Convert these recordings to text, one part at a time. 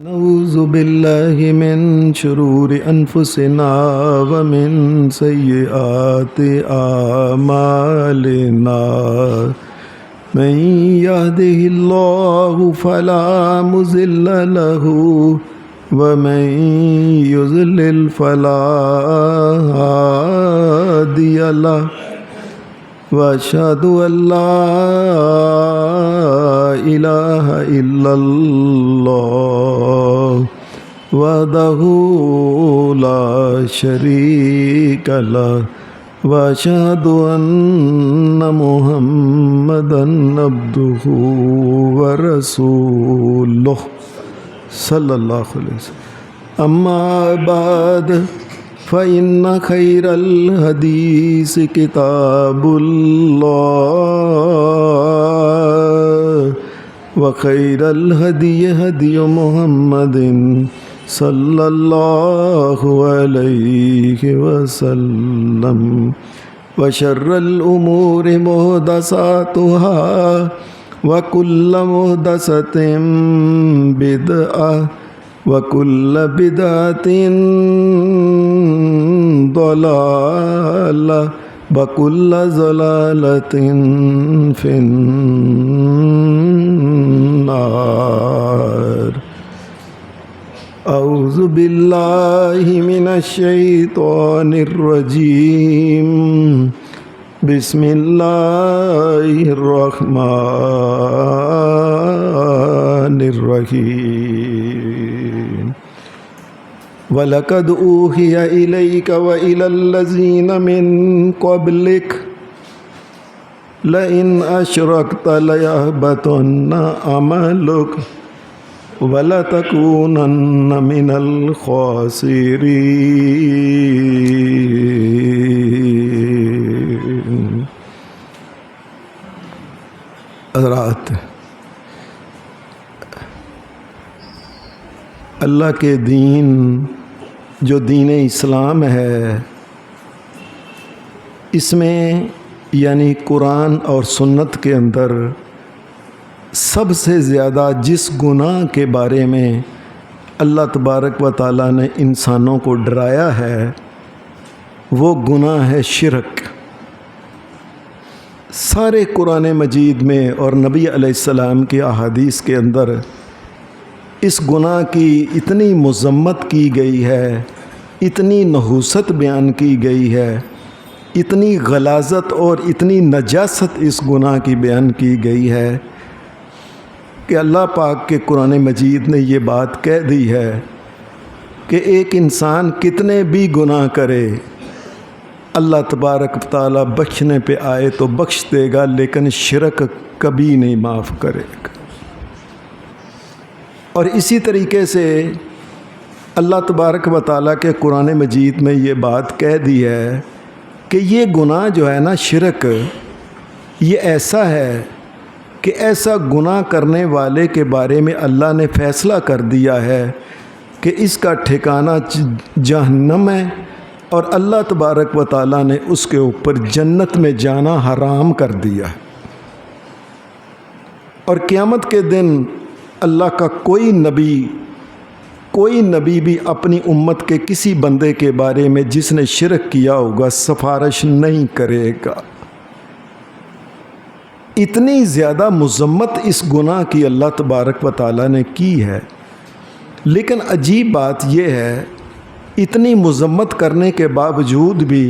نعوذ باللہ من شرور انفسنا ومن سیئات اعمالنا من يهده الله فلا مضل له ومن يضلل فلا هادي له واشهد ان لا الہ الا اللہ وحدہ لا شریک لہ واشہد ان محمدا عبدہ ورسولہ صلی اللہ علیہ وسلم اما بعد فإن خير الحديث كتاب الله وخير الهدي هدي محمد صلى الله عليه وسلم وشر الأمور محدثاتها وكل محدثة بدعة وَكُلَّ بِدْعَةٍ ضَلَالَةٍ وَكُلَّ ضَلَالَةٍ فِي النَّارِ أعوذ باللہ من الشیطان الرجیم بسم اللہ الرحمن الرحیم وَلَقَدْ أُوحِيَ إِلَيْكَ وَإِلَى الَّذِينَ مِن قَبْلِكَ لَئِنْ أَشْرَكْتَ لَيَحْبَطَنَّ عَمَلُكَ وَلَتَكُونَنَّ مِنَ الْخَاسِرِينَ۔ حضرات، اللہ کے دین جو دین اسلام ہے، اس میں یعنی قرآن اور سنت کے اندر سب سے زیادہ جس گناہ کے بارے میں اللہ تبارک و تعالیٰ نے انسانوں کو ڈرایا ہے وہ گناہ ہے شرک۔ سارے قرآن مجید میں اور نبی علیہ السلام کی احادیث کے اندر اس گناہ کی اتنی مذمت کی گئی ہے، اتنی نحوست بیان کی گئی ہے، اتنی غلاظت اور اتنی نجاست اس گناہ کی بیان کی گئی ہے کہ اللہ پاک کے قرآن مجید نے یہ بات کہہ دی ہے کہ ایک انسان کتنے بھی گناہ کرے، اللہ تبارک و تعالیٰ بخشنے پہ آئے تو بخش دے گا، لیکن شرک کبھی نہیں معاف کرے گا۔ اور اسی طریقے سے اللہ تبارک و تعالیٰ کے قرآن مجید میں یہ بات کہہ دی ہے کہ یہ گناہ جو ہے نا شرک، یہ ایسا ہے کہ ایسا گناہ کرنے والے کے بارے میں اللہ نے فیصلہ کر دیا ہے کہ اس کا ٹھکانہ جہنم ہے، اور اللہ تبارک و تعالیٰ نے اس کے اوپر جنت میں جانا حرام کر دیا ہے۔ اور قیامت کے دن اللہ کا کوئی نبی بھی اپنی امت کے کسی بندے کے بارے میں جس نے شرک کیا ہوگا سفارش نہیں کرے گا۔ اتنی زیادہ مذمت اس گناہ کی اللہ تبارک و تعالیٰ نے کی ہے، لیکن عجیب بات یہ ہے اتنی مذمت کرنے کے باوجود بھی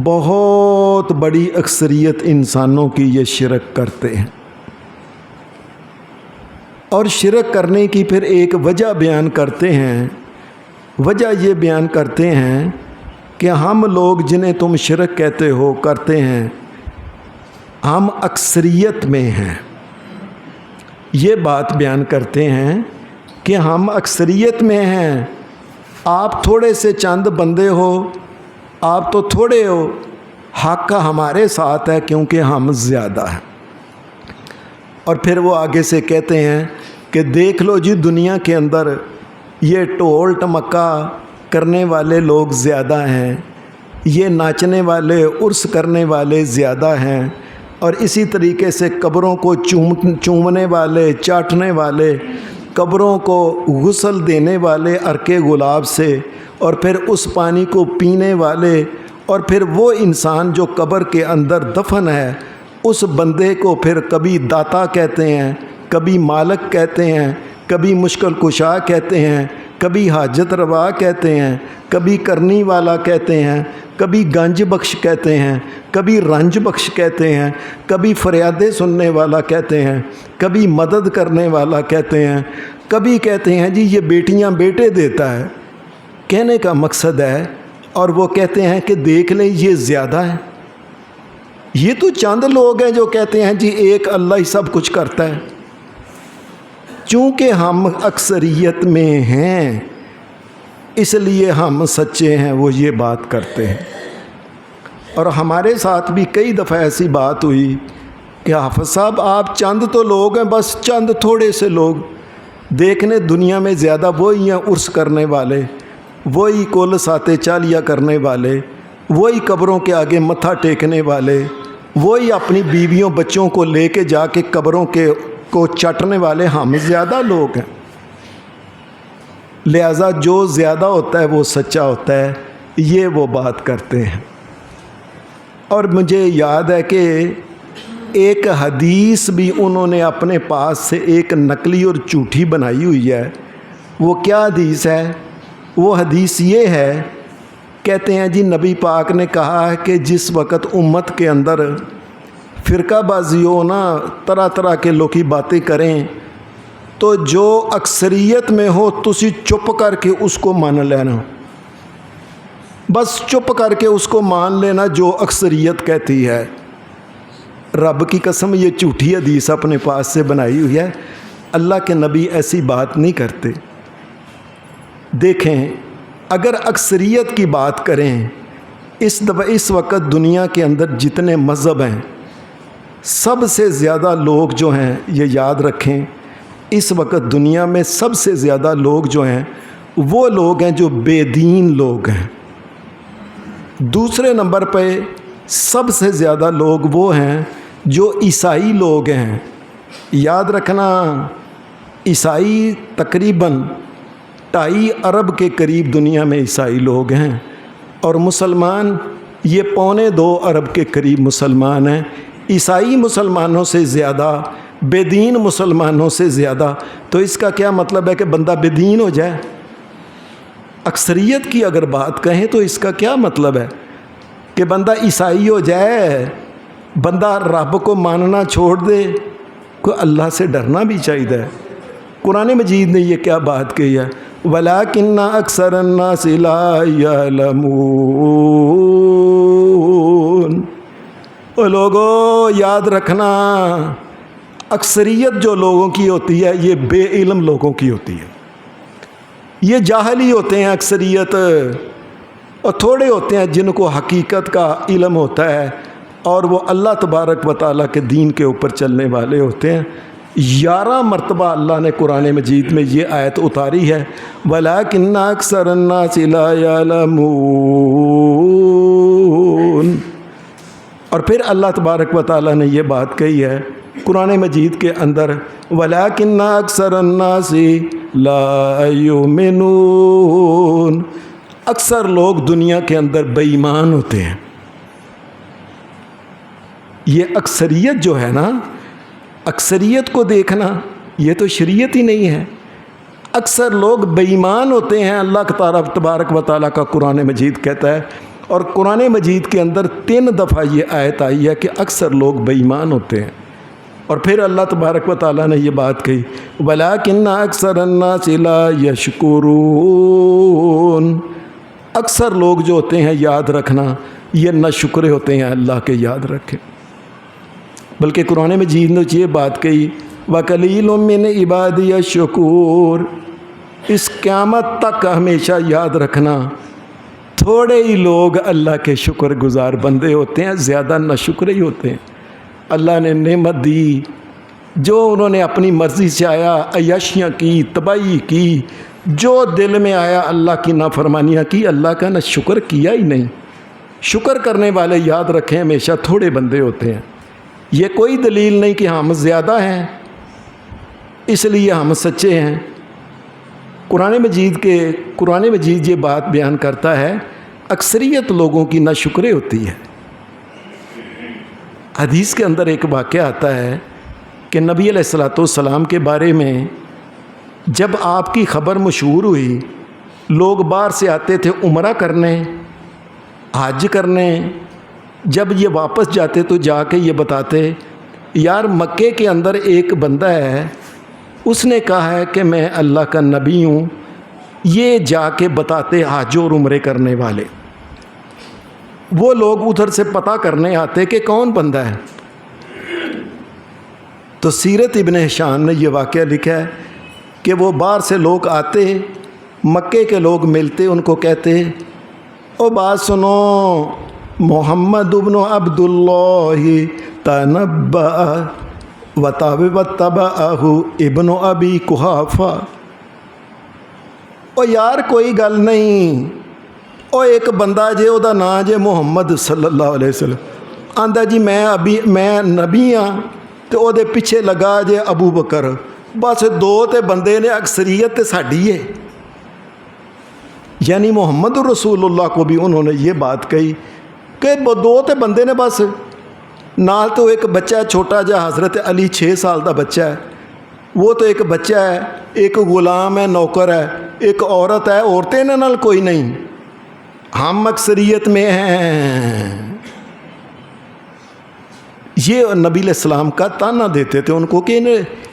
بہت بڑی اکثریت انسانوں کی یہ شرک کرتے ہیں۔ اور شرک کرنے کی پھر ایک وجہ بیان کرتے ہیں، وجہ یہ بیان کرتے ہیں کہ ہم لوگ جنہیں تم شرک کہتے ہو کرتے ہیں، ہم اکثریت میں ہیں۔ یہ بات بیان کرتے ہیں کہ ہم اکثریت میں ہیں، آپ تھوڑے سے چند بندے ہو، آپ تو تھوڑے ہو، حق کا ہمارے ساتھ ہے کیونکہ ہم زیادہ ہیں۔ اور پھر وہ آگے سے کہتے ہیں کہ دیکھ لو جی دنیا کے اندر یہ ٹول ٹمکا کرنے والے لوگ زیادہ ہیں، یہ ناچنے والے عرس کرنے والے زیادہ ہیں، اور اسی طریقے سے قبروں کو چومنے والے چاٹنے والے قبروں کو غسل دینے والے عرق گلاب سے، اور پھر اس پانی کو پینے والے، اور پھر وہ انسان جو قبر کے اندر دفن ہے اس بندے کو پھر کبھی داتا کہتے ہیں، کبھی مالک کہتے ہیں، کبھی مشکل کشا کہتے ہیں، کبھی حاجت روا کہتے ہیں، کبھی کرنی والا کہتے ہیں، کبھی گنج بخش کہتے ہیں، کبھی رنج بخش کہتے ہیں، کبھی فریادیں سننے والا کہتے ہیں، کبھی مدد کرنے والا کہتے ہیں، کبھی کہتے ہیں جی یہ بیٹیاں بیٹے دیتا ہے۔ کہنے کا مقصد ہے، اور وہ کہتے ہیں کہ دیکھ لیں یہ زیادہ ہے۔ یہ تو چند لوگ ہیں جو کہتے ہیں جی ایک اللہ ہی سب کچھ کرتا ہے۔ چونکہ ہم اکثریت میں ہیں اس لیے ہم سچے ہیں، وہ یہ بات کرتے ہیں۔ اور ہمارے ساتھ بھی کئی دفعہ ایسی بات ہوئی کہ حافظ صاحب آپ چند تو لوگ ہیں، بس چند تھوڑے سے لوگ دیکھنے دنیا میں زیادہ وہی ہیں عرس کرنے والے، وہی کل ساتے چالیاں کرنے والے، وہی قبروں کے آگے متھا ٹیکنے والے، وہی اپنی بیویوں بچوں کو لے کے جا کے قبروں کو چٹنے والے، ہم زیادہ لوگ ہیں۔ لہذا جو زیادہ ہوتا ہے وہ سچا ہوتا ہے، یہ وہ بات کرتے ہیں۔ اور مجھے یاد ہے کہ ایک حدیث بھی انہوں نے اپنے پاس سے ایک نقلی اور جھوٹی بنائی ہوئی ہے۔ وہ کیا حدیث ہے؟ وہ حدیث یہ ہے، کہتے ہیں جی نبی پاک نے کہا ہے کہ جس وقت امت کے اندر فرقہ بازی ہو نا، طرح طرح کے لوگ کی باتیں کریں، تو جو اکثریت میں ہو تسی چپ کر کے اس کو مان لینا، بس چپ کر کے اس کو مان لینا جو اکثریت کہتی ہے۔ رب کی قسم یہ جھوٹی حدیث اپنے پاس سے بنائی ہوئی ہے، اللہ کے نبی ایسی بات نہیں کرتے۔ دیکھیں اگر اکثریت کی بات کریں، اس وقت دنیا کے اندر جتنے مذہب ہیں سب سے زیادہ لوگ جو ہیں، یہ یاد رکھیں، اس وقت دنیا میں سب سے زیادہ لوگ جو ہیں وہ لوگ ہیں جو بے دین لوگ ہیں۔ دوسرے نمبر پہ سب سے زیادہ لوگ وہ ہیں جو عیسائی لوگ ہیں۔ یاد رکھنا عیسائی تقریباً 2.5 ارب کے قریب دنیا میں عیسائی لوگ ہیں، اور مسلمان یہ 1.25 ارب کے قریب مسلمان ہیں۔ عیسائی مسلمانوں سے زیادہ، بے دین مسلمانوں سے زیادہ۔ تو اس کا کیا مطلب ہے کہ بندہ بے دین ہو جائے؟ اکثریت کی اگر بات کہیں تو اس کا کیا مطلب ہے کہ بندہ عیسائی ہو جائے، بندہ رب کو ماننا چھوڑ دے؟ کوئی اللہ سے ڈرنا بھی چاہیے۔ قرآن مجید نے یہ کیا بات کہی ہے؟ وَلَٰكِنَّ أَكْثَرَ النَّاسِ لَا يَعْلَمُونَ۔ او لوگوں یاد رکھنا، اکثریت جو لوگوں کی ہوتی ہے یہ بے علم لوگوں کی ہوتی ہے، یہ جاہل ہی ہوتے ہیں اکثریت، اور تھوڑے ہوتے ہیں جن کو حقیقت کا علم ہوتا ہے اور وہ اللہ تبارک و تعالیٰ کے دین کے اوپر چلنے والے ہوتے ہیں۔ 11 مرتبہ اللہ نے قرآن مجید میں یہ آیت اتاری ہے، وَلَٰكِنَّ أَكْثَرَ النَّاسِ لَا يَعْلَمُونَ۔ اور پھر اللہ تبارک و تعالیٰ نے یہ بات کہی ہے قرآن مجید کے اندر، وَلَٰكِنَّ أَكْثَرَ النَّاسِ لَا يُؤْمِنُونَ۔ اکثر لوگ دنیا کے اندر بے ایمان ہوتے ہیں۔ یہ اکثریت جو ہے نا، اکثریت کو دیکھنا یہ تو شریعت ہی نہیں ہے۔ اکثر لوگ بے ایمان ہوتے ہیں، اللہ تبارک و تعالیٰ کا قرآن مجید کہتا ہے۔ اور قرآن مجید کے اندر 3 دفعہ یہ آیت آئی ہے کہ اکثر لوگ بے ایمان ہوتے ہیں۔ اور پھر اللہ تبارک و تعالیٰ نے یہ بات کہی، وَلَٰكِنَّ أَكْثَرَ النَّاسِ لَا يَشْكُرُونَ۔ اکثر لوگ جو ہوتے ہیں یاد رکھنا یہ ناشکرے ہوتے ہیں، اللہ کے یاد رکھیں۔ بلکہ قرآن مجید نے یہ بات کہی، وَقَلِيلٌ مِّنْ عِبَادِيَ الشَّكُورُ۔ اس قیامت تک ہمیشہ یاد رکھنا تھوڑے ہی لوگ اللہ کے شکر گزار بندے ہوتے ہیں، زیادہ ناشکرے ہی ہوتے ہیں۔ اللہ نے نعمت دی، جو انہوں نے اپنی مرضی سے آیا عیاشیاں کی، تباہی کی، جو دل میں آیا اللہ کی نافرمانیاں کی، اللہ کا نہ شکر کیا ہی نہیں۔ شکر کرنے والے یاد رکھیں ہمیشہ تھوڑے بندے ہوتے ہیں۔ یہ کوئی دلیل نہیں کہ ہم زیادہ ہیں۔ اس لیے ہم سچے ہیں۔ قرآن مجید یہ بات بیان کرتا ہے، اکثریت لوگوں کی ناشکری ہوتی ہے۔ حدیث کے اندر ایک واقعہ آتا ہے کہ نبی علیہ الصلوۃ والسلام کے بارے میں جب آپ کی خبر مشہور ہوئی، لوگ باہر سے آتے تھے عمرہ کرنے، حج کرنے، جب یہ واپس جاتے تو جا کے یہ بتاتے، یار مکے کے اندر ایک بندہ ہے، اس نے کہا ہے کہ میں اللہ کا نبی ہوں، یہ جا کے بتاتے حج اور عمرے کرنے والے۔ وہ لوگ ادھر سے پتہ کرنے آتے کہ کون بندہ ہے۔ تو سیرت ابن ہشام نے یہ واقعہ لکھا ہے کہ وہ باہر سے لوگ آتے، مکے کے لوگ ملتے، ان کو کہتے، او بات سنو، محمد ابن عبداللہ تنبأ وتبعہ ابن ابی قحافہ۔ او یار کوئی گل نہیں، او ایک بندہ جے او دا نام جے محمد صلی اللہ علیہ وسلم، آندا جی میں نبی ہاں، تے او دے پیچھے لگا جے ابو بکر، بس دو تے بندے نے، اکثریت تے ساڈی ہے۔ یعنی محمد رسول اللہ کو بھی انہوں نے یہ بات کہی کہ دو تے بندے نے بس، نال تو ایک بچہ ہے چھوٹا جا، حضرت علی 6 سال دا بچہ ہے، وہ تو ایک بچہ ہے، ایک غلام ہے، نوکر ہے، ایک عورت ہے، عورتیں نے نال کوئی نہیں، ہم اکثریت میں ہیں۔ یہ نبی علیہ السلام کا تانا دیتے تھے ان کو کہ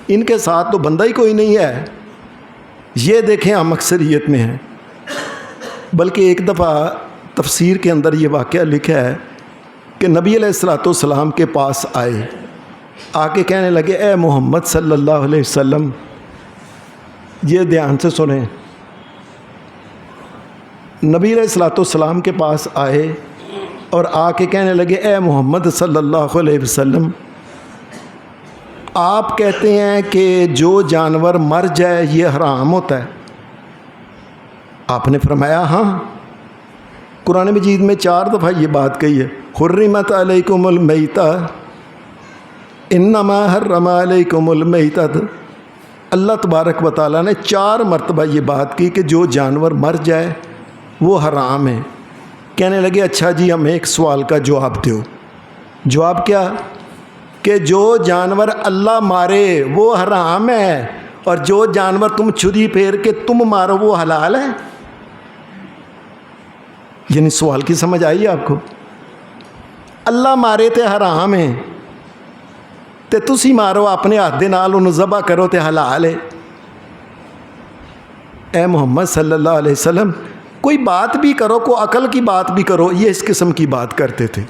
ان کے ساتھ تو بندہ ہی کوئی نہیں ہے، یہ دیکھیں ہم اکثریت میں ہیں۔ بلکہ ایک دفعہ تفسیر کے اندر یہ واقعہ لکھا ہے کہ نبی علیہ الصلوۃ والسلام کے پاس آئے، آ کے کہنے لگے، اے محمد صلی اللہ علیہ وسلم، یہ دھیان سے سنیں، نبی علیہ الصلوۃ والسلام کے پاس آئے اور آ کے کہنے لگے، اے محمد صلی اللہ علیہ وسلم، آپ کہتے ہیں کہ جو جانور مر جائے یہ حرام ہوتا ہے؟ آپ نے فرمایا ہاں۔ قرآن مجید میں 4 دفعہ یہ بات کہی ہے، حرمت علیکم المیتہ، انما حرم علیکم المیتۃ۔ اللہ تبارک و تعالیٰ نے 4 مرتبہ یہ بات کی کہ جو جانور مر جائے وہ حرام ہے۔ کہنے لگے اچھا جی ہمیں ایک سوال کا جواب دو۔ جواب کیا؟ کہ جو جانور اللہ مارے وہ حرام ہے، اور جو جانور تم چھری پھیر کے تم مارو وہ حلال ہے۔ یعنی سوال کی سمجھ آئی آپ کو؟ اللہ مارے تے حرام ہے، تے تسی مارو اپنے ہاتھ دے نال انہوں ذبح کرو تے حلال ہے۔ اے محمد صلی اللہ علیہ وسلم، کوئی بات بھی کرو، کوئی عقل کی بات بھی کرو۔ یہ اس قسم کی بات کرتے تھے۔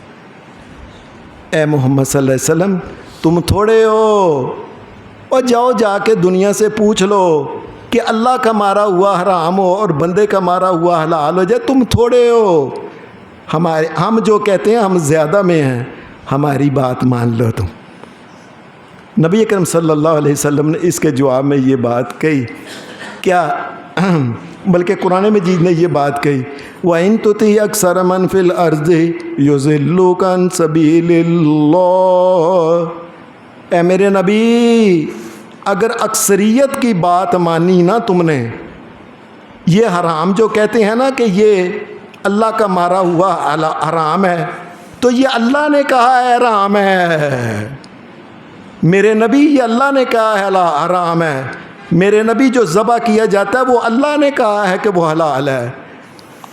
اے محمد صلی اللہ علیہ وسلم، تم تھوڑے ہو، اور جاؤ جا کے دنیا سے پوچھ لو کہ اللہ کا مارا ہوا حرام ہو اور بندے کا مارا ہوا حلال ہو جائے، تم تھوڑے ہو۔ ہم جو کہتے ہیں ہم زیادہ میں ہیں، ہماری بات مان لو تم۔ نبی اکرم صلی اللہ علیہ وسلم نے اس کے جواب میں یہ بات کہی، کیا بلکہ قرآن مجید نے یہ بات کہی، وَإِن تُطِعْ أَكْثَرَ مَنْ فِي الْأَرْضِ يُضِلُّوكَ عَنْ سَبِيلِ اللَّهِ۔ اے میرے نبی، اگر اکثریت کی بات مانی نا تم نے، یہ حرام جو کہتے ہیں نا کہ یہ اللہ کا مارا ہوا حرام ہے، تو یہ اللہ نے کہا ہے حرام ہے۔ میرے نبی، یہ اللہ نے کہا ہے حرام ہے۔ میرے نبی جو ذبح کیا جاتا ہے وہ اللہ نے کہا ہے کہ وہ حلال ہے۔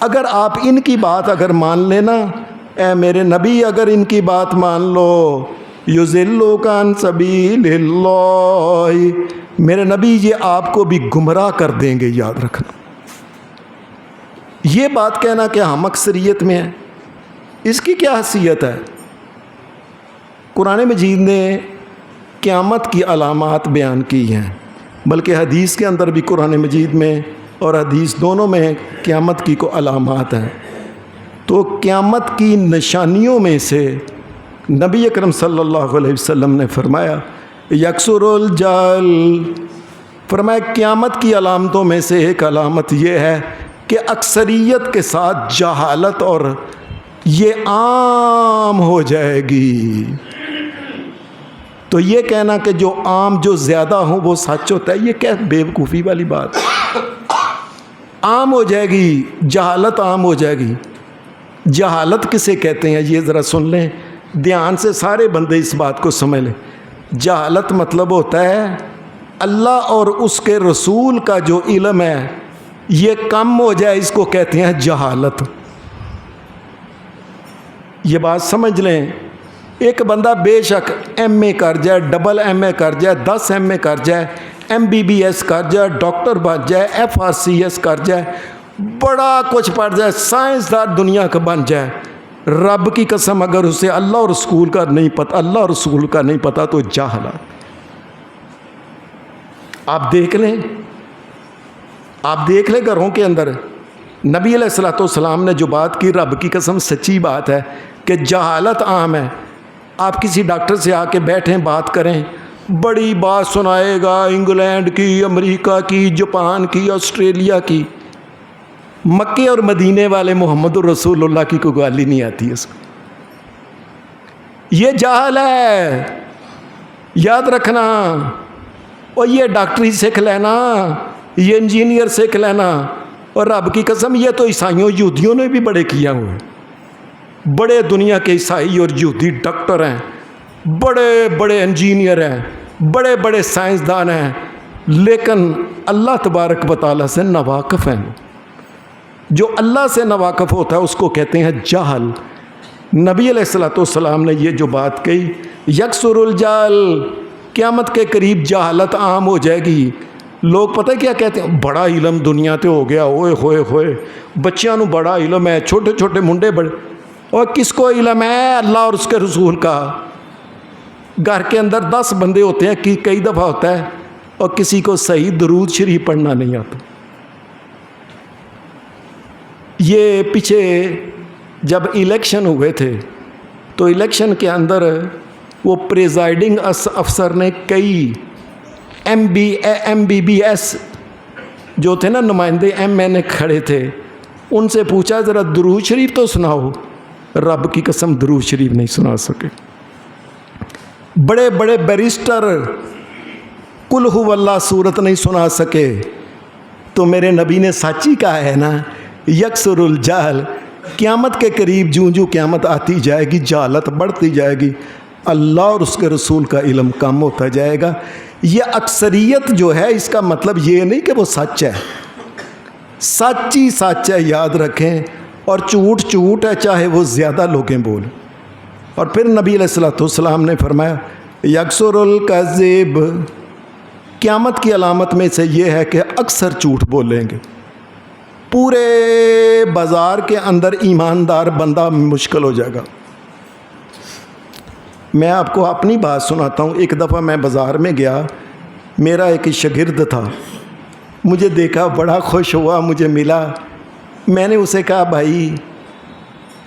اگر آپ ان کی بات اگر مان لینا، اے میرے نبی اگر ان کی بات مان لو، یضلوک عن سبیل اللہ، میرے نبی یہ آپ کو بھی گمراہ کر دیں گے، یاد رکھنا۔ یہ بات کہنا کہ ہم اکثریت میں ہیں، اس کی کیا حیثیت ہے؟ قرآن مجید نے قیامت کی علامات بیان کی ہیں، بلکہ حدیث کے اندر بھی قرآن مجید میں اور حدیث دونوں میں قیامت کی کو علامات ہیں۔ تو قیامت کی نشانیوں میں سے نبی اکرم صلی اللہ علیہ وسلم نے فرمایا یکسر الجال، فرمایا قیامت کی علامتوں میں سے ایک علامت یہ ہے کہ اکثریت کے ساتھ جہالت اور یہ عام ہو جائے گی۔ تو یہ کہنا کہ جو عام جو زیادہ ہوں وہ سچ ہوتا ہے، یہ کیا بیوقوفی والی بات؟ عام ہو جائے گی، جہالت عام ہو جائے گی۔ جہالت کسے کہتے ہیں یہ ذرا سن لیں دھیان سے، سارے بندے اس بات کو سمجھ لیں۔ جہالت مطلب ہوتا ہے اللہ اور اس کے رسول کا جو علم ہے یہ کم ہو جائے، اس کو کہتے ہیں جہالت۔ یہ بات سمجھ لیں، ایک بندہ بے شک ایم اے کر جائے، ڈبل ایم اے کر جائے، 10 ایم اے کر جائے، ایم بی بی ایس کر جائے، ڈاکٹر بن جائے، ایف آر سی ایس کر جائے، بڑا کچھ پڑھ جائے، سائنسدان دنیا کا بن جائے، رب کی قسم اگر اسے اللہ اور رسول کا نہیں پتہ، اللہ اور رسول کا نہیں پتہ تو جاہل۔ آپ دیکھ لیں گھروں کے اندر نبی علیہ الصلوۃ والسلام نے جو بات کی، رب کی قسم سچی بات ہے کہ جہالت عام ہے۔ آپ کسی ڈاکٹر سے آ کے بیٹھیں بات کریں، بڑی بات سنائے گا، انگلینڈ کی، امریکہ کی، جاپان کی، آسٹریلیا کی، مکے اور مدینے والے محمد الرسول اللہ کی کوئی گالی نہیں آتی ہے اس کو۔ یہ جاہل ہے، یاد رکھنا۔ اور یہ ڈاکٹری سیکھ لینا، یہ انجینئر سیکھ لینا، اور رب کی قسم یہ تو عیسائیوں یہودیوں نے بھی بڑے کیا ہوئے ہیں۔ بڑے دنیا کے عیسائی اور یہودی ڈاکٹر ہیں، بڑے بڑے انجینئر ہیں، بڑے بڑے سائنسدان ہیں، لیکن اللہ تبارک و تعالیٰ سے ناواقف ہیں۔ جو اللہ سے ناواقف ہوتا ہے اس کو کہتے ہیں جاہل۔ نبی علیہ الصلوۃ والسلام نے یہ جو بات کہی، یکسر الجہل، قیامت کے قریب جہالت عام ہو جائے گی۔ لوگ پتہ کیا کہتے ہیں؟ بڑا علم دنیا تے ہو گیا، ہوئے ہوئے ہوئے، بچیاں نو بڑا علم ہے، چھوٹے چھوٹے منڈے بڑے۔ اور کس کو علم ہے؟ اللہ اور اس کے رسول کا۔ گھر کے اندر 10 بندے ہوتے ہیں، کئی دفعہ ہوتا ہے، اور کسی کو صحیح درود شریف پڑھنا نہیں آتا۔ یہ پیچھے جب الیکشن ہوئے تھے تو الیکشن کے اندر وہ پریزائڈنگ افسر نے کئی ایم بی بی ایس جو تھے نا، نمائندے ایم این اے کھڑے تھے، ان سے پوچھا ذرا درود شریف تو سناؤ۔ رب کی قسم درود شریف نہیں سنا سکے۔ بڑے بڑے بیرسٹر قل هو اللہ سورت نہیں سنا سکے۔ تو میرے نبی نے سچ ہی کہا ہے نا، یکسر الجہل، قیامت کے قریب جوں جوں قیامت آتی جائے گی جہالت بڑھتی جائے گی، اللہ اور اس کے رسول کا علم کم ہوتا جائے گا۔ یہ اکثریت جو ہے اس کا مطلب یہ نہیں کہ وہ سچ ہے، سچ ہی سچ ہے، یاد رکھیں، اور جھوٹ جھوٹ ہے چاہے وہ زیادہ لوگیں بولیں۔ اور پھر نبی علیہ الصلوۃ والسلام نے فرمایا یکسر الکذب، قیامت کی علامت میں سے یہ ہے کہ اکثر جھوٹ بولیں گے۔ پورے بازار کے اندر ایماندار بندہ مشکل ہو جائے گا۔ میں آپ کو اپنی بات سناتا ہوں۔ ایک دفعہ میں بازار میں گیا، میرا ایک شاگرد تھا، مجھے دیکھا بڑا خوش ہوا، مجھے ملا۔ میں نے اسے کہا بھائی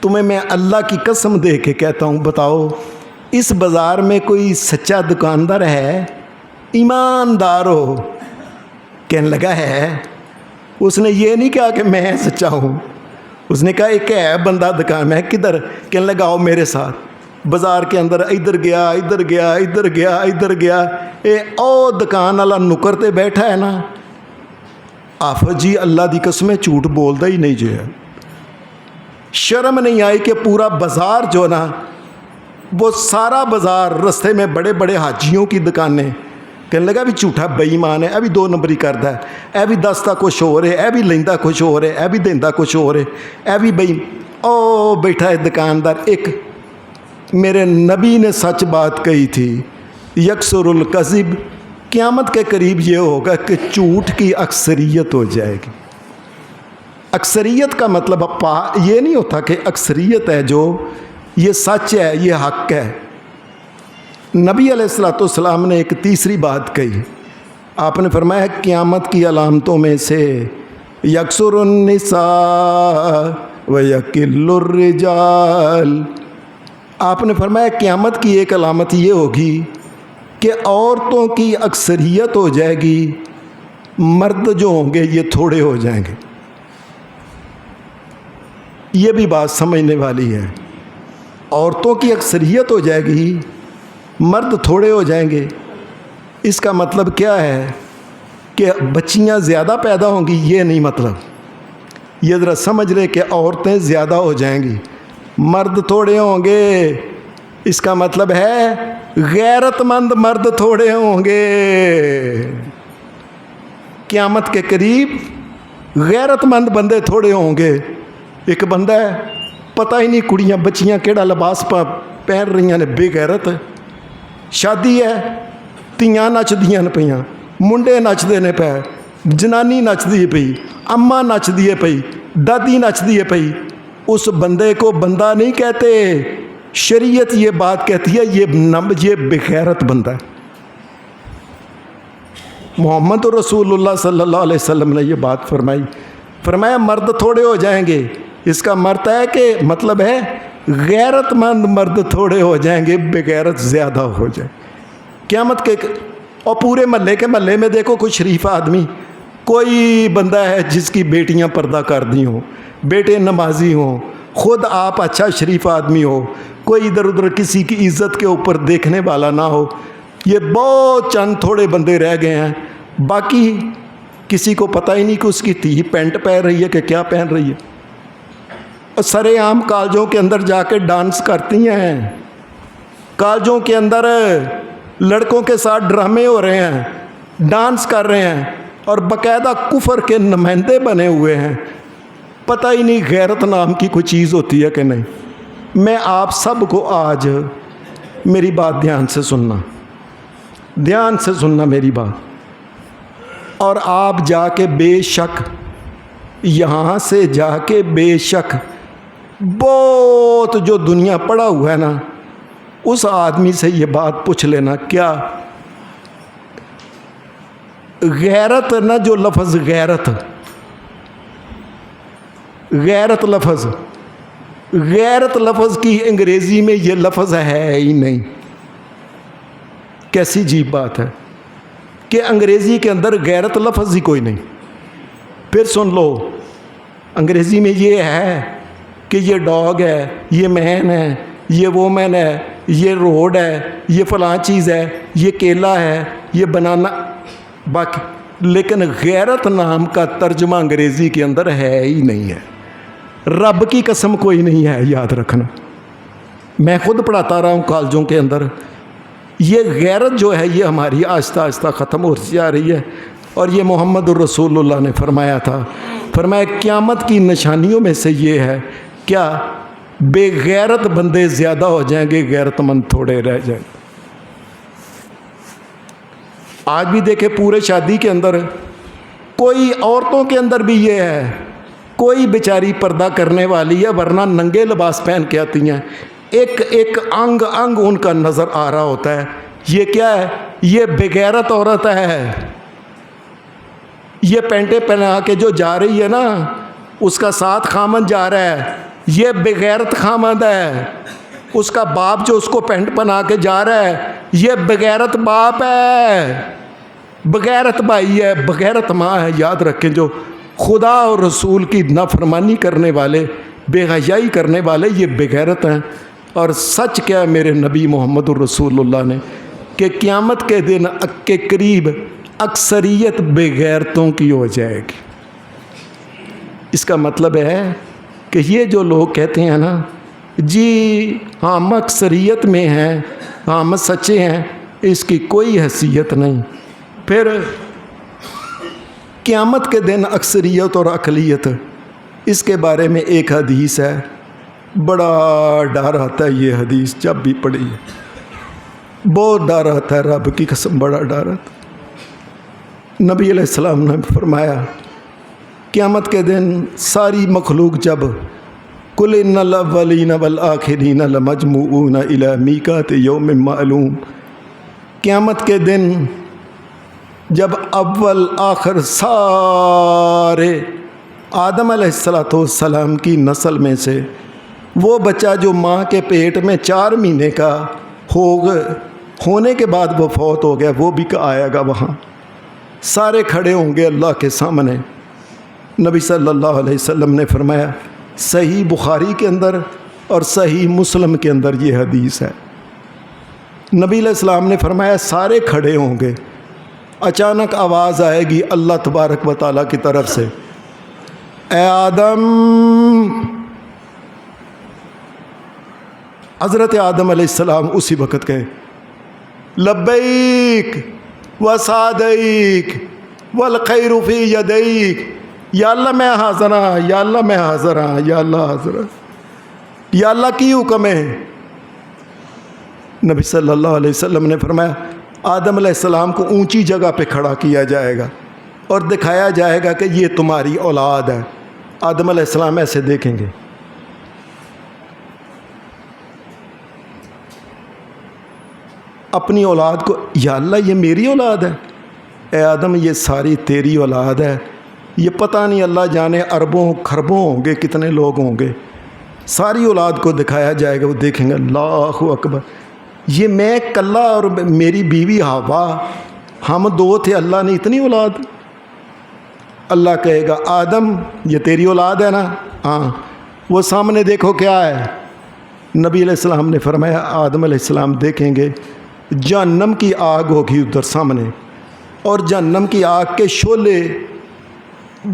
تمہیں میں اللہ کی قسم دے کے کہتا ہوں، بتاؤ اس بازار میں کوئی سچا دکاندار ہے، ایماندار ہو؟ کہنے لگا ہے۔ اس نے یہ نہیں کہا کہ میں سچا ہوں، اس نے کہا ایک ہے بندہ دکان میں، کدھر؟ کہنے لگا آؤ میرے ساتھ۔ بازار کے اندر ادھر گیا ادھر گیا ادھر گیا ادھر گیا، او دکان والا نکر تے بیٹھا ہے نا، آفت جی اللہ دی قسم جھوٹ بولدا ہی نہیں جو ہے۔ شرم نہیں آئی کہ پورا بازار جو ہے نا، وہ سارا بازار، رستے میں بڑے بڑے حاجیوں کی دکانیں، کہنے لگا بھی جھوٹا بے ایمان ہے، اے بھی 2 نمبری کردا ہے، اے بھی دستا کچھ ہو رہے، اے بھی لیندا کچھ ہو رہے، اے بھی دیندا کچھ ہو رہے، اے بھی بے۔ او بیٹھا ہے دکاندار۔ ایک میرے نبی نے سچ بات کہی تھی، یکسر الکذب، قیامت کے قریب یہ ہوگا کہ جھوٹ کی اکثریت ہو جائے گی۔ اکثریت کا مطلب یہ نہیں ہوتا کہ اکثریت ہے جو یہ سچ ہے، یہ حق ہے۔ نبی علیہ الصلوۃ والسلام نے ایک تیسری بات کہی، آپ نے فرمایا قیامت کی علامتوں میں سے یکسر النساء ویقل الرجال، آپ نے فرمایا قیامت کی ایک علامت یہ ہوگی کہ عورتوں کی اکثریت ہو جائے گی، مرد جو ہوں گے یہ تھوڑے ہو جائیں گے۔ یہ بھی بات سمجھنے والی ہے، عورتوں کی اکثریت ہو جائے گی، مرد تھوڑے ہو جائیں گے، اس کا مطلب کیا ہے کہ بچیاں زیادہ پیدا ہوں گی؟ یہ نہیں مطلب، یہ ذرا سمجھ لے کہ عورتیں زیادہ ہو جائیں گی، مرد تھوڑے ہوں گے، اس کا مطلب ہے غیرت مند مرد تھوڑے ہوں گے۔ قیامت کے قریب غیرت مند بندے تھوڑے ہوں گے۔ ایک بندہ ہے پتہ ہی نہیں کڑیاں بچیاں کیڑا لباس پہن رہی نے، بے غیرت، شادی ہے تیاں نچدیاں پیاں، منڈے نچدے نے پے، جنانی نچدی ہے پئی، اماں نچدی ہے پئی، دادی نچدی ہے پئی، اس بندے کو بندہ نہیں کہتے، شریعت یہ بات کہتی ہے یہ بغیرت بندہ ہے۔ محمد رسول اللہ صلی اللہ علیہ وسلم نے یہ بات فرمائی، فرمایا مرد تھوڑے ہو جائیں گے، اس کا مطلب ہے غیرت مند مرد تھوڑے ہو جائیں گے، بغیرت زیادہ ہو جائیں۔ قیامت کے اور پورے محلے میں دیکھو کوئی شریف آدمی، کوئی بندہ ہے جس کی بیٹیاں پردہ کر دی ہوں، بیٹے نمازی ہوں، خود آپ اچھا شریف آدمی ہو، کوئی ادھر ادھر کسی کی عزت کے اوپر دیکھنے والا نہ ہو، یہ بہت چند تھوڑے بندے رہ گئے ہیں، باقی کسی کو پتہ ہی نہیں کہ اس کی تھی پینٹ پہن رہی ہے کہ کیا پہن رہی ہے، اور سر عام کالجوں کے اندر جا کے ڈانس کرتی ہیں، کالجوں کے اندر لڑکوں کے ساتھ ڈرامے ہو رہے ہیں، ڈانس کر رہے ہیں، اور باقاعدہ کفر کے نمائندے بنے ہوئے ہیں، پتہ ہی نہیں غیرت نام کی کوئی چیز ہوتی ہے کہ نہیں۔ میں آپ سب کو آج میری بات دھیان سے سننا میری بات، اور آپ جا کے بے شک یہاں سے جا کے بے شک بہت جو دنیا پڑا ہوا ہے نا، اس آدمی سے یہ بات پوچھ لینا، کیا غیرت نا، جو لفظ غیرت لفظ کی انگریزی میں یہ لفظ ہے ہی نہیں۔ کیسی عجیب بات ہے کہ انگریزی کے اندر غیرت لفظ ہی کوئی نہیں۔ پھر سن لو، انگریزی میں یہ ہے کہ یہ ڈاگ ہے، یہ مین ہے، یہ وومن ہے، یہ روڈ ہے، یہ فلاں چیز ہے، یہ کیلا ہے، یہ بنانا، باقی لیکن غیرت نام کا ترجمہ انگریزی کے اندر ہے ہی نہیں ہے، رب کی قسم کوئی نہیں ہے، یاد رکھنا۔ میں خود پڑھاتا رہا ہوں کالجوں کے اندر، یہ غیرت جو ہے یہ ہماری آہستہ آہستہ ختم ہو جا رہی ہے، اور یہ محمد الرسول اللہ نے فرمایا تھا، فرمایا قیامت کی نشانیوں میں سے یہ ہے، کیا بے غیرت بندے زیادہ ہو جائیں گے، غیرت مند تھوڑے رہ جائیں گے۔ آج بھی دیکھیں پورے شادی کے اندر، کوئی عورتوں کے اندر بھی یہ ہے، کوئی بیچاری پردہ کرنے والی ہے ورنہ ننگے لباس پہن کے آتی ہیں، ایک ایک انگ ان کا نظر آ رہا ہوتا ہے، یہ کیا ہے؟ یہ بغیرت عورت ہے۔ یہ پینٹیں پہنا کے جو جا رہی ہے نا، اس کا ساتھ خامند جا رہا ہے، یہ بغیرت خامند ہے۔ اس کا باپ جو اس کو پینٹ پہنا کے جا رہا ہے، یہ بغیرت باپ ہے، بغیرت بھائی ہے، بغیرت ماں ہے۔ یاد رکھیں، جو خدا اور رسول کی نافرمانی کرنے والے، بے حیائی کرنے والے، یہ بغیرت ہیں۔ اور سچ کیا میرے نبی محمد الرسول اللہ نے کہ قیامت کے دن کے قریب اکثریت بغیرتوں کی ہو جائے گی۔ اس کا مطلب ہے کہ یہ جو لوگ کہتے ہیں نا جی ہم اکثریت میں ہیں، ہم سچے ہیں، اس کی کوئی حیثیت نہیں۔ پھر قیامت کے دن اکثریت اور اقلیت، اس کے بارے میں ایک حدیث ہے، بڑا ڈر آتا ہے یہ حدیث جب بھی پڑھی ہے، بہت ڈر آتا ہے، رب کی قسم بڑا ڈر آتا ہے۔ نبی علیہ السلام نے فرمایا قیامت کے دن ساری مخلوق جب قل ان الاولین والآخرین لمجموعون الی میقات یوم معلوم، قیامت کے دن جب اول آخر سارے آدم علیہ السلام کی نسل میں سے وہ بچہ جو ماں کے پیٹ میں 4 مہینے کا ہونے کے بعد وہ فوت ہو گیا، وہ بھی آئے گا، وہاں سارے کھڑے ہوں گے اللہ کے سامنے۔ نبی صلی اللہ علیہ وسلم نے فرمایا، صحیح بخاری کے اندر اور صحیح مسلم کے اندر یہ حدیث ہے، نبی علیہ السلام نے فرمایا سارے کھڑے ہوں گے، اچانک آواز آئے گی اللہ تبارک و تعالیٰ کی طرف سے، اے آدم۔ حضرت آدم علیہ السلام اسی وقت کہے لبیک وسعدیک والخیر فی یدیک، یا اللہ میں حاضر ہاں، یا اللہ میں حاضر ہاں، یا اللہ حاضر ہاں، یا اللہ کی حکم ہے۔ نبی صلی اللہ علیہ وسلم نے فرمایا آدم علیہ السلام کو اونچی جگہ پہ کھڑا کیا جائے گا اور دکھایا جائے گا کہ یہ تمہاری اولاد ہے۔ آدم علیہ السلام ایسے دیکھیں گے، اپنی اولاد کو، یا اللہ یہ میری اولاد ہے۔ اے آدم یہ ساری تیری اولاد ہے، یہ پتہ نہیں اللہ جانے اربوں خربوں ہوں گے، کتنے لوگ ہوں گے، ساری اولاد کو دکھایا جائے گا۔ وہ دیکھیں گے اللہ اکبر، یہ میں کلہ اور میری بیوی ہوا، ہم دو تھے، اللہ نے اتنی اولاد۔ اللہ کہے گا آدم یہ تیری اولاد ہے نا؟ ہاں۔ وہ سامنے دیکھو کیا ہے؟ نبی علیہ السلام نے فرمایا آدم علیہ السلام دیکھیں گے جہنم کی آگ ہوگی ادھر سامنے، اور جہنم کی آگ کے شعلے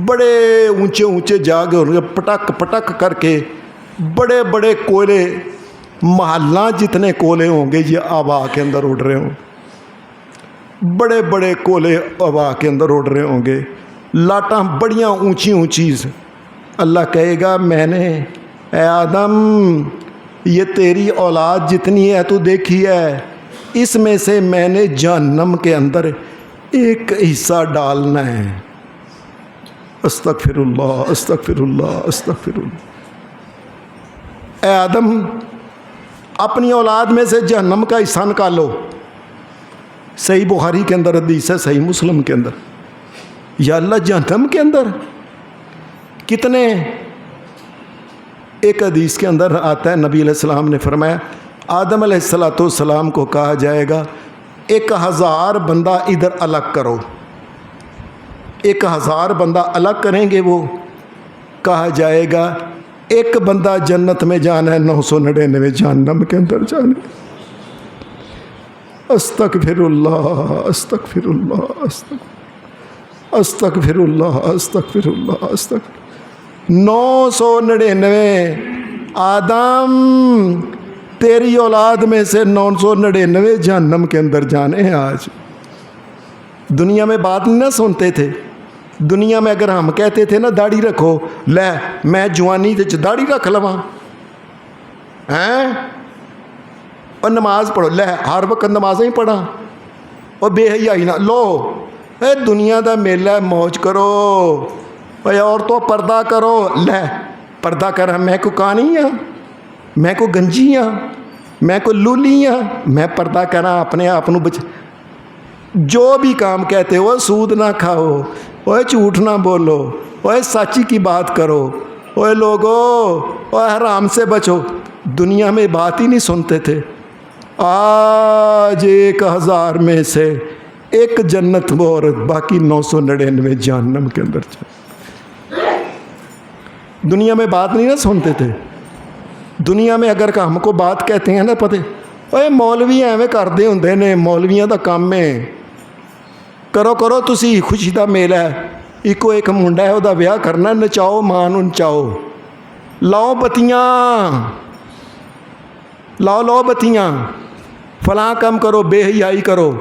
بڑے اونچے اونچے جاگ ہوں گے، پٹک پٹک کر کے بڑے بڑے کوئلے، محلہ جتنے کولے ہوں گے یہ ہوا کے اندر اڑ رہے ہوں، بڑے بڑے کولے ہوا کے اندر اڑ رہے ہوں گے، لاٹاں بڑیاں اونچی اونچی۔ اللہ کہے گا میں نے اے آدم یہ تیری اولاد جتنی ہے تو دیکھی ہے، اس میں سے میں نے جہنم کے اندر ایک حصہ ڈالنا ہے۔ استغفر اللہ استغفر اللہ استغفر اللہ۔ اے آدم اپنی اولاد میں سے جہنم کا حصہ نکالو۔ صحیح بخاری کے اندر حدیث ہے، صحیح مسلم کے اندر۔ یا اللہ جہنم کے اندر کتنے؟ ایک حدیث کے اندر آتا ہے نبی علیہ السلام نے فرمایا آدم علیہ السلام کو کہا جائے گا 1000 بندہ ادھر الگ کرو، 1000 بندہ الگ کریں گے، وہ کہا جائے گا ایک بندہ جنت میں جانا ہے، 999 جہنم کے اندر جانا ہے۔ استغفر اللہ استغفر اللہ استغفر اللہ استغفر اللہ استغفر 999۔ آدم تیری اولاد میں سے 999 جہنم کے اندر جانے ہیں۔ آج دنیا میں بات نہیں نہ سنتے تھے، دنیا میں اگر ہم کہتے تھے نا داڑھی رکھو، لے میں جوانی تے داڑھی رکھ لواں ہیں، اور نماز پڑھو، لے ہر وقت نمازیں ہی پڑھا، اور بے حیائی نہ لو، اے دنیا دا میلہ ہے، موج کرو، اے عورتوں پردہ کرو، لے پردہ کر، میں کو کانی ہاں، میں کو گنجی ہاں، میں کو لولی ہاں، میں پردہ کراں اپنے آپ نو بچ۔ جو بھی کام کہتے ہو، سود نہ کھاؤ، اوے جھوٹ نہ بولو، اوے سچی کی بات کرو، اوے لوگو اوے حرام سے بچو، دنیا میں بات ہی نہیں سنتے تھے۔ آج 1000 میں سے ایک جنت وہ عورت، باقی 999 جہنم کے اندر جائے۔ دنیا میں بات نہیں نہ سنتے تھے۔ دنیا میں اگر ہم کو بات کہتے ہیں نا پتہ، اوے مولوی ایویں کردے ہوندے نے، مولویاں دا کام ہے، کرو کرو تسی خوشی دا میلہ ہے، ایک منڈا ہے وہ ویاہ کرنا، نچاؤ ماں نو نچاؤ، لاؤ بتیاں، لاؤ بتیاں، فلاں کام کرو، بے حیائی کرو۔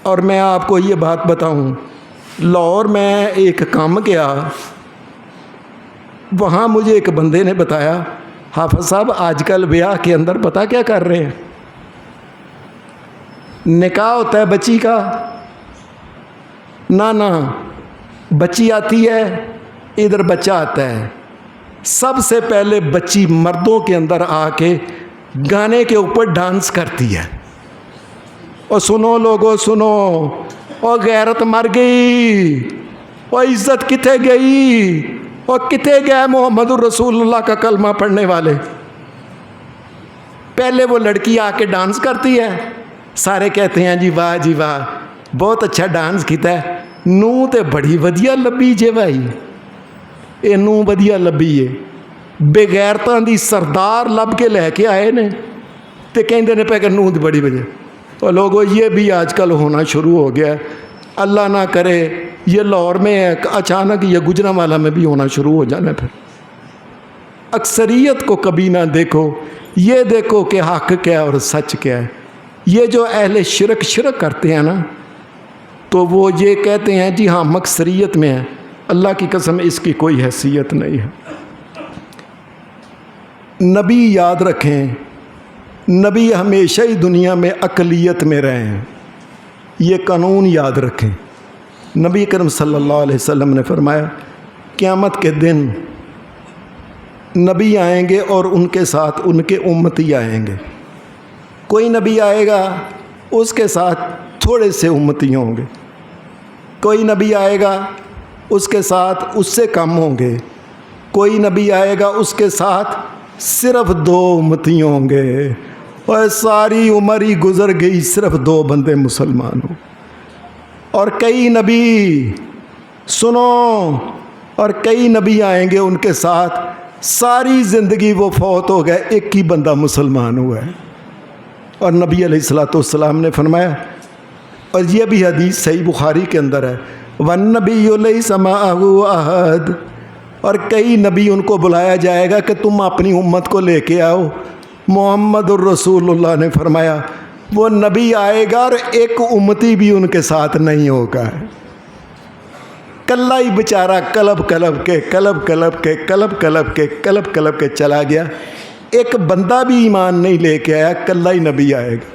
اور میں آپ کو یہ بات بتاؤں، لاہور میں ایک کام کیا، وہاں مجھے ایک بندے نے بتایا حافظ صاحب آج کل بیاہ کے اندر پتہ کیا کر رہے ہیں؟ نکاح ہوتا ہے بچی کا، نہ بچی آتی ہے، ادھر بچہ آتا ہے، سب سے پہلے بچی مردوں کے اندر آ کے گانے کے اوپر ڈانس کرتی ہے۔ اور سنو لوگو سنو، اور غیرت مر گئی، اور عزت کتے گئی، اور کتے گئے محمد الرسول اللہ کا کلمہ پڑھنے والے؟ پہلے وہ لڑکی آ کے ڈانس کرتی ہے، سارے کہتے ہیں جی واہ جی واہ بہت اچھا ڈانس کیتا ہے، نو تے بڑی ودیا لبی جے بھائی، اے نو ودیا لبی ہے، بے غیرتاں دی سردار لب کے لے کے آئے نے، تو کہندے نے پہ کہ نوں دی بڑی وجہ. اور لوگوں یہ بھی آج کل ہونا شروع ہو گیا ہے. اللہ نہ کرے یہ لاہور میں ہے، اچانک یہ گجرانوالہ میں بھی ہونا شروع ہو جانا. پھر اکثریت کو کبھی نہ دیکھو، یہ دیکھو کہ حق کیا ہے اور سچ کیا ہے. یہ جو اہل شرک کرتے ہیں نا، تو وہ یہ کہتے ہیں جی ہاں اکثریت میں ہے. اللہ کی قسم اس کی کوئی حیثیت نہیں ہے. نبی یاد رکھیں، نبی ہمیشہ ہی دنیا میں اقلیت میں رہے ہیں. یہ قانون یاد رکھیں. نبی کرم صلی اللہ علیہ وسلم نے فرمایا قیامت کے دن نبی آئیں گے اور ان کے ساتھ ان کے امتی آئیں گے. کوئی نبی آئے گا اس کے ساتھ تھوڑے سے امتی ہوں گے، کوئی نبی آئے گا اس کے ساتھ اس سے کم ہوں گے، کوئی نبی آئے گا اس کے ساتھ صرف 2 امتی ہوں گے. اور ساری عمر ہی گزر گئی، صرف 2 بندے مسلمان ہوں. اور کئی نبی سنو، اور کئی نبی آئیں گے ان کے ساتھ ساری زندگی وہ فوت ہو گئے، ایک ہی بندہ مسلمان ہوا ہے. اور نبی علیہ الصلوۃ والسلام نے فرمایا، اور یہ بھی حدیث صحیح بخاری کے اندر ہے، وَالنَّبِيُّ لَيْسَ مَعَهُ أَحَدٌ. اور کئی نبی ان کو بلایا جائے گا کہ تم اپنی امت کو لے کے آؤ. محمد الرسول اللہ نے فرمایا وہ نبی آئے گا اور ایک امتی بھی ان کے ساتھ نہیں ہوگا. کلہ ہی بیچارہ کلب کلب کے چلا گیا. ایک بندہ بھی ایمان نہیں لے کے آیا، کلہ ہی نبی آئے گا.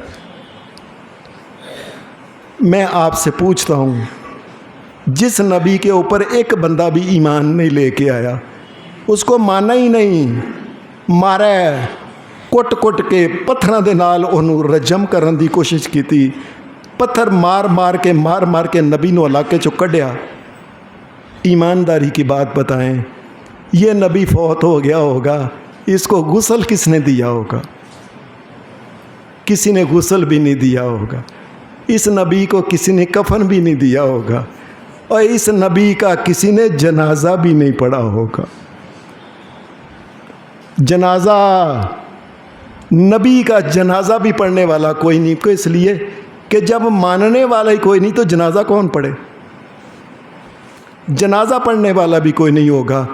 میں آپ سے پوچھتا ہوں، جس نبی کے اوپر ایک بندہ بھی ایمان نہیں لے کے آیا، اس کو مانا ہی نہیں، مارا ہے، کٹ کے پتھراں دے نال انہوں رجم کرن دی کوشش کی تھی، پتھر مار کے نبی نو علاقے چو کڈیا. ایمانداری کی بات بتائیں، یہ نبی فوت ہو گیا ہوگا، اس کو غسل کس نے دیا ہوگا؟ کسی نے غسل بھی نہیں دیا ہوگا. اس نبی کو کسی نے کفن بھی نہیں دیا ہوگا، اور اس نبی کا کسی نے جنازہ بھی نہیں پڑھا ہوگا. جنازہ، نبی کا جنازہ بھی پڑھنے والا کوئی نہیں. کو اس لیے کہ جب ماننے والا ہی کوئی نہیں تو جنازہ کون پڑھے؟ جنازہ پڑھنے والا بھی کوئی نہیں ہوگا.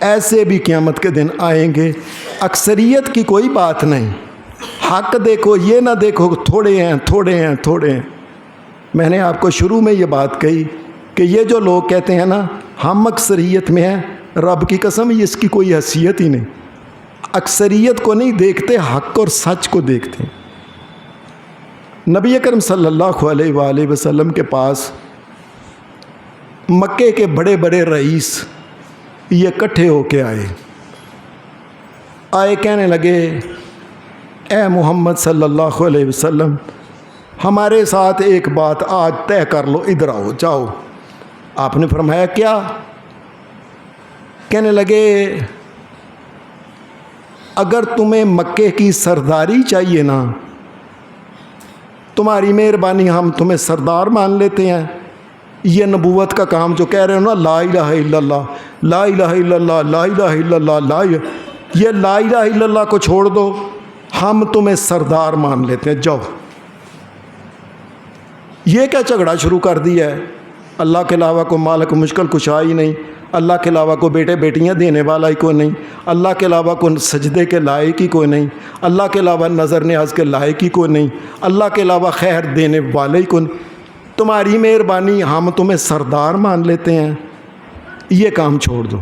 ایسے بھی قیامت کے دن آئیں گے. اکثریت کی کوئی بات نہیں. حق دیکھو، یہ نہ دیکھو تھوڑے ہیں. میں نے آپ کو شروع میں یہ بات کہی کہ یہ جو لوگ کہتے ہیں نا ہم اکثریت میں ہیں، رب کی قسم اس کی کوئی حیثیت ہی نہیں. اکثریت کو نہیں دیکھتے، حق اور سچ کو دیکھتے. نبی اکرم صلی اللہ علیہ وآلہ وسلم کے پاس مکے کے بڑے بڑے رئیس یہ اکٹھے ہو کے آئے کہنے لگے اے محمد صلی اللہ علیہ وسلم، ہمارے ساتھ ایک بات آج طے کر لو، ادھر آؤ جاؤ. آپ نے فرمایا کیا؟ کہنے لگے اگر تمہیں مکے کی سرداری چاہیے نا، تمہاری مہربانی ہم تمہیں سردار مان لیتے ہیں. یہ نبوت کا کام جو کہہ رہے ہو نا، لا الہ الا اللہ، لا الہ الا اللہ، لا الہ الا اللہ، یہ لا الہ الا اللہ کو چھوڑ دو، ہم تمہیں سردار مان لیتے ہیں، جاؤ. یہ کیا جھگڑا شروع کر دیا ہے؟ اللہ کے علاوہ کو مالک مشکل کشا ہی نہیں، اللہ کے علاوہ کو بیٹے بیٹیاں دینے والا ہی کوئی نہیں، اللہ کے علاوہ کو سجدے کے لائق ہی کوئی نہیں، اللہ کے علاوہ نظر نیاز کے لائق ہی کوئی نہیں، اللہ کے علاوہ خیر دینے والے ہی کوئی نہیں. تمہاری مہربانی ہم تمہیں سردار مان لیتے ہیں، یہ کام چھوڑ دو.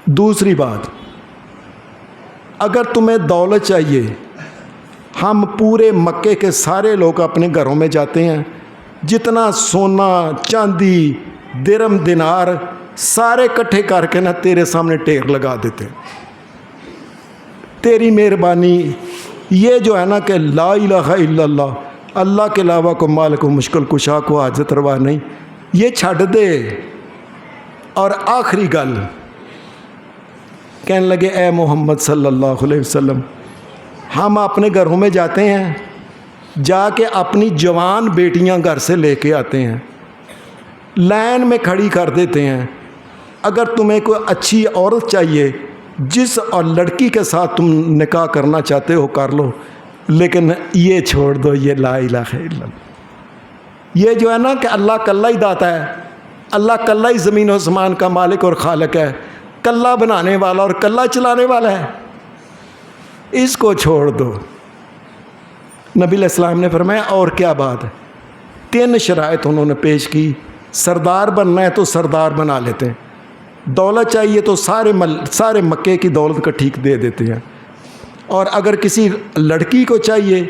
دوسری بات، اگر تمہیں دولت چاہیے، ہم پورے مکے کے سارے لوگ اپنے گھروں میں جاتے ہیں، جتنا سونا چاندی درم دینار سارے کٹھے کر کے نا تیرے سامنے ٹیر لگا دیتے. تیری مہربانی یہ جو ہے نا کہ لا الہ الا اللہ، اللہ کے علاوہ کو مالک و مشکل کشا کو حاجت روا نہیں، یہ چھڈ دے. اور آخری گل کہنے لگے اے محمد صلی اللہ علیہ وسلم، ہم اپنے گھروں میں جاتے ہیں، جا کے اپنی جوان بیٹیاں گھر سے لے کے آتے ہیں، لائن میں کھڑی کر دیتے ہیں. اگر تمہیں کوئی اچھی عورت چاہیے جس اور لڑکی کے ساتھ تم نکاح کرنا چاہتے ہو کر لو، لیکن یہ چھوڑ دو، یہ لا الہ الا اللہ۔ یہ جو ہے نا کہ اللہ کلّا ہی داتا ہے، اللہ کلّا ہی زمین و آسمان کا مالک اور خالق ہے، کلّا بنانے والا اور کلّا چلانے والا ہے، اس کو چھوڑ دو۔ نبی علیہ السلام نے فرمایا اور کیا بات ہے؟ 3 شرائط انہوں نے پیش کی۔ سردار بننا ہے تو سردار بنا لیتے ہیں، دولت چاہیے تو سارے مکے کی دولت کا ٹھیک دے دیتے ہیں، اور اگر کسی لڑکی کو چاہیے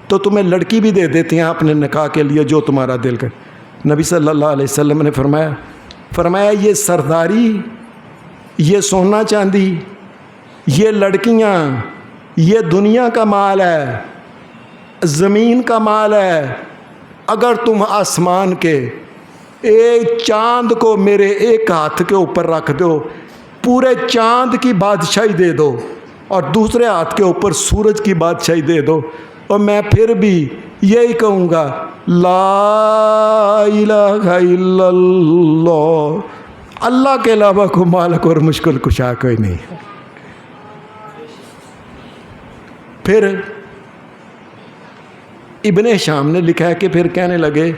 تو تمہیں لڑکی بھی دے دیتے ہیں اپنے نکاح کے لیے جو تمہارا دل کرے۔ نبی صلی اللہ علیہ وسلم نے فرمایا یہ سرداری، یہ سونا چاندی، یہ لڑکیاں، یہ دنیا کا مال ہے، زمین کا مال ہے، اگر تم آسمان کے ایک چاند کو میرے ایک ہاتھ کے اوپر رکھ دو، پورے چاند کی بادشاہی دے دو، اور دوسرے ہاتھ کے اوپر سورج کی بادشاہی دے دو، اور میں پھر بھی یہی کہوں گا لا الہ الا اللہ، اللہ کے علاوہ کوئی مالک اور مشکل کشا کوئی نہیں۔ پھر ابن شام نے لکھا ہے کہ پھر کہنے لگے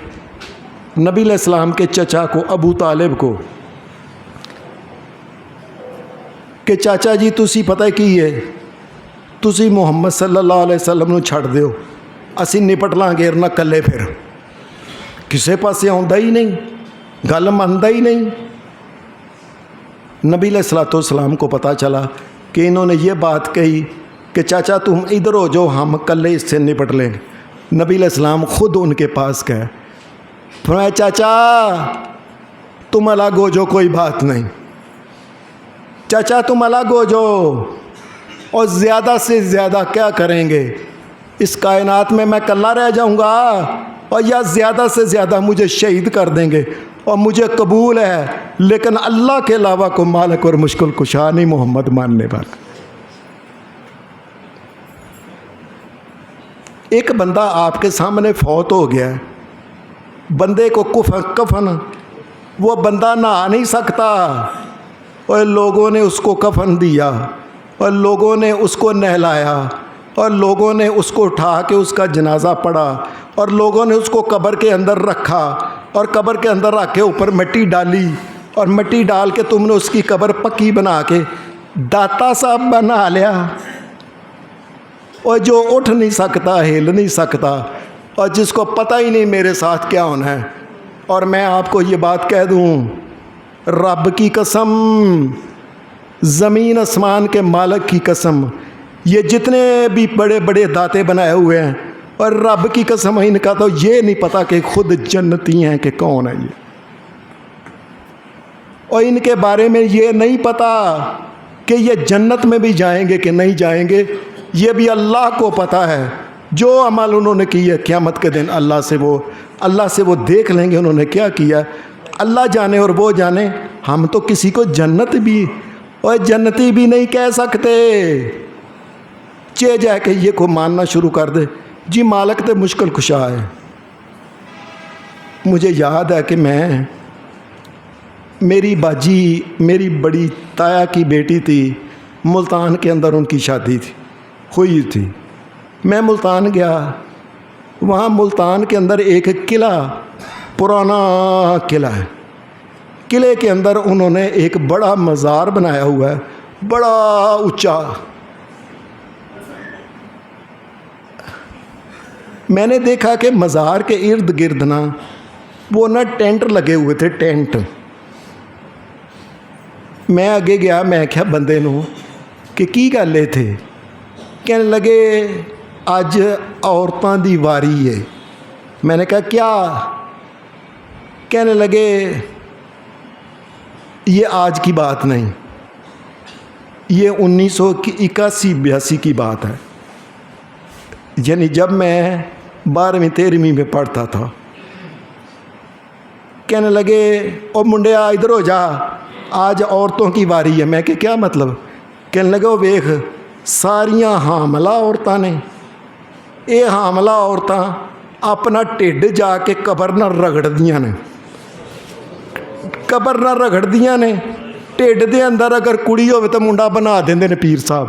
نبی علیہ السلام کے چچا کو، ابو طالب کو، کہ چاچا جی تسی پتہ کی ہے، تسی محمد صلی اللہ علیہ وسلم نو چھڑ دیو، اسی نپٹ لاں گے نہ کلے، پھر کسے پاسے آندا ہی نہیں، گل مندا ہی نہیں۔ نبی علیہ السلام کو پتہ چلا کہ انہوں نے یہ بات کہی کہ چاچا تم ادھر ہو جو، ہم کلے اس سے نپٹ لیں۔ نبی علیہ السلام خود ان کے پاس گئے، فرمایا چاچا تم الگ ہو جو، کوئی بات نہیں، چاچا تم الگ ہو جو، اور زیادہ سے زیادہ کیا کریں گے، اس کائنات میں کلّا رہ جاؤں گا، اور یا زیادہ سے زیادہ مجھے شہید کر دیں گے، اور مجھے قبول ہے، لیکن اللہ کے علاوہ کو مالک اور مشکل کشا نہیں محمد ماننے والا۔ ایک بندہ آپ کے سامنے فوت ہو گیا ہے، بندے کو کفن، وہ بندہ نہا نہیں سکتا، اور لوگوں نے اس کو کفن دیا، اور لوگوں نے اس کو نہلایا، اور لوگوں نے اس کو اٹھا کے اس کا جنازہ پڑھا، اور لوگوں نے اس کو قبر کے اندر رکھا، اور قبر کے اندر رکھ کے اوپر مٹی ڈالی، اور مٹی ڈال کے تم نے اس کی قبر پکی بنا کے داتا صاحب بنا لیا، اور جو اٹھ نہیں سکتا، ہل نہیں سکتا، اور جس کو پتہ ہی نہیں میرے ساتھ کیا ہونا ہے۔ اور میں آپ کو یہ بات کہہ دوں، رب کی قسم، زمین آسمان کے مالک کی قسم، یہ جتنے بھی بڑے بڑے داتے بنائے ہوئے ہیں، اور رب کی قسم ان کا تو یہ نہیں پتہ کہ خود جنتی ہیں کہ کون ہے یہ، اور ان کے بارے میں یہ نہیں پتہ کہ یہ جنت میں بھی جائیں گے کہ نہیں جائیں گے، یہ بھی اللہ کو پتہ ہے۔ جو عمل انہوں نے کی ہے قیامت کے دن اللہ سے وہ دیکھ لیں گے انہوں نے کیا کیا، اللہ جانے اور وہ جانے۔ ہم تو کسی کو جنت بھی اور جنتی بھی نہیں کہہ سکتے، جا کے یہ کو ماننا شروع کر دے جی مالک تے مشکل کشا ہے۔ مجھے یاد ہے کہ میری باجی، میری بڑی تایا کی بیٹی تھی، ملتان کے اندر ان کی شادی ہوئی تھی، میں ملتان گیا، وہاں ملتان کے اندر ایک قلعہ، پرانا قلعہ ہے، قلعے کے اندر انہوں نے ایک بڑا مزار بنایا ہوا ہے، بڑا اونچا۔ میں نے دیکھا کہ مزار کے ارد گرد وہ ٹینٹ لگے ہوئے تھے، ٹینٹ۔ میں آگے گیا، میں کیا بندے نو کہ کی گل تھے، کہنے لگے اج عورتاں دی واری ہے۔ میں نے کہا کیا؟ کہنے لگے یہ آج کی بات نہیں، یہ 1981-82 کی بات ہے، یعنی جب میں 12ویں 13ویں میں پڑھتا تھا۔ کہنے لگے او منڈیا ادھر ہو جا، آج عورتوں کی واری ہے۔ میں کہ کیا مطلب؟ کہنے لگے وہ ویخ ساریاں حاملہ عورتاں نے، یہ حاملہ عورتاں اپنا ٹھڈ جا کے قبر نہ رگڑ دیاں نے، قبر نہ رگڑ دیاں نے، ਢਿੱਡ ਦੇ ਅੰਦਰ ਅਗਰ ਕੁੜੀ ਹੋਵੇ ਤਾਂ ਮੁੰਡਾ ਬਣਾ ਦਿੰਦੇ ਨੇ ਪੀਰ ਸਾਹਿਬ।